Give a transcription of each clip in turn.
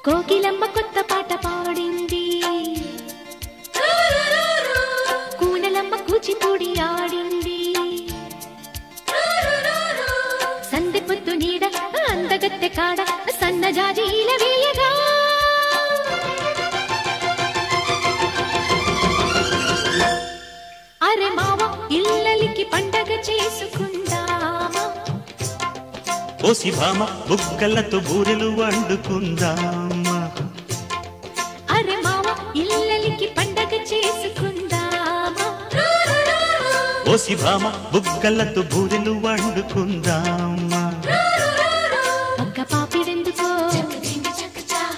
కోకిలమ్మ కొత్త పాట పాడింది, కూనలమ్మ కూచిపూడి ఆడింది, సందె పొద్దు నీడ అందగత్తె కాడ సన్నజాజీల వేయగా అరే మావ ఇల్లలికి పండగ చేసుకుందామా, ఓసి భామ బుగ్గలతో బూరెలు వండుకుందామా, అరే మావ ఇల్లలికి పండగ చేసుకుందామా, ఓసి భామ బుగ్గలతో బూరెలు వండుకుందామా, పక్క పాపిడెందుకో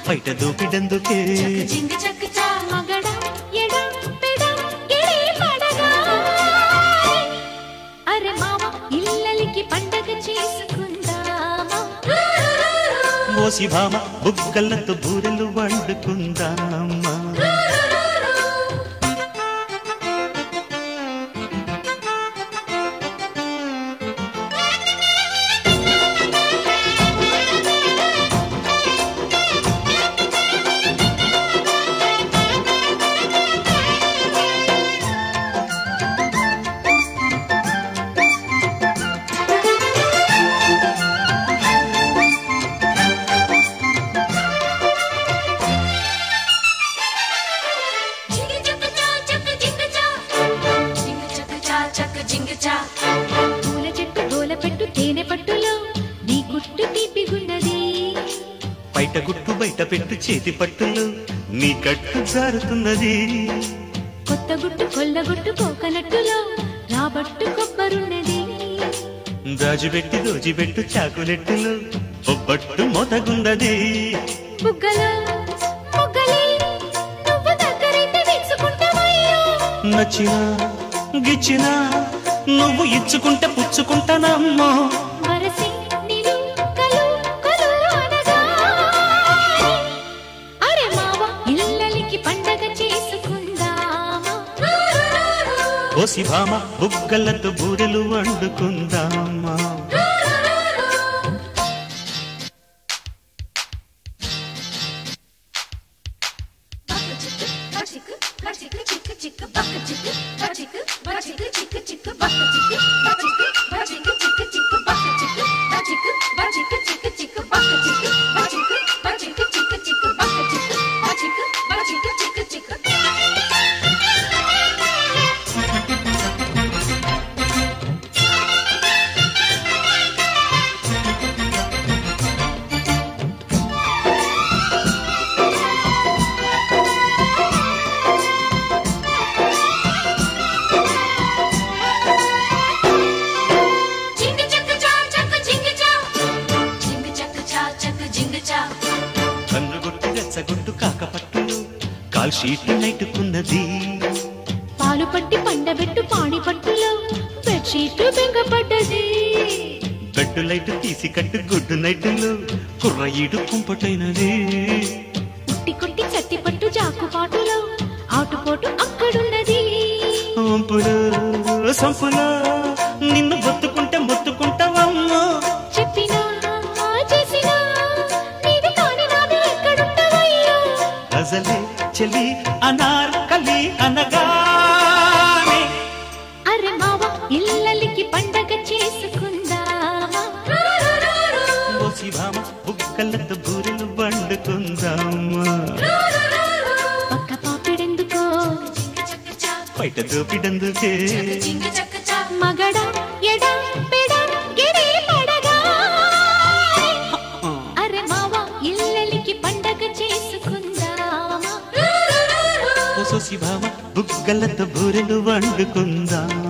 బయట దూపిడెందుకే, మగడ ఎడ పెడ గిడి పడగా అరే మావ ఇల్లలికి పండగ చేసుకుందామా, ఓసి భామ బుగ్గలతో బూరెలు వండుకుందామా. పూల చెట్టు గోల పెట్టు తేనె పట్టులో నీ గుట్టు తీపిగున్నది, బయట గుట్టు బయట పెట్టు చేతి పట్టులు నీ కట్టు జారుతున్నది, కొత్త గుట్టు కొల్లగొట్టు కోకనట్టులో రాబట్టు కొబ్బరున్నది, దాజుబెట్టి దోజిబెట్టు చాకులెట్టులు ఒబ్బట్టు మొదగుందది, బుగ్గలో బుగ్గలే నువ్వు దగ్గరైతే విచ్చుకుంటావయ్యో, నచ్చినా గిచ్చినా నువ్వు ఇచ్చుకుంటే పుచ్చుకుంటానమ్మో, వరసి నిలు కలు కలు అనగా అరే మావ ఇల్లలికి పండగ చేసుకుందామా, ఓసి భామ బుగ్గలతో బూరెలు వండుకుందామా. కన్నుగొట్టు రెచ్చగొట్టు కాకపట్టులు కాల్ షీట్లు నెట్టుకున్నది, పాలు పట్టి పండబెట్టు పాణి పట్టులో బెడ్షీట్ బెంగపడ్డది, బెడ్డు లైట్ తీసి కట్టు గుడ్డు నైటులు కుర్ర ఈడు కుంపటైనది, ఉట్టి కొట్టి చట్టి పట్టు జాకుపాటులో ఆటుపోటు అక్కడున్నది, వంపులు సంపులు నిన్ను బొత్తుకుంటే మొత్తుకుంటావమ్మో, చెప్పినా చేసినా నీది కాని నాది ఎక్కడుంటవయ్యో, అసలే చెలి అనార్కలి అనగానే అరే మావ ఇల్లలికి పండగ చేసుకుందామా, ఓసి భామ బుగ్గలతో బూరెలు వండుకుందామా, పక్క పాపిడెందుకో బయట దూపిడందుకే, మగడ ఎడ పెడ గిడి పడగా అరే మావ ఇల్లలికి పండగ చేసుకుందామా, ఓసి భామ బుగ్గలతో బూరెలు వండుకుందామా.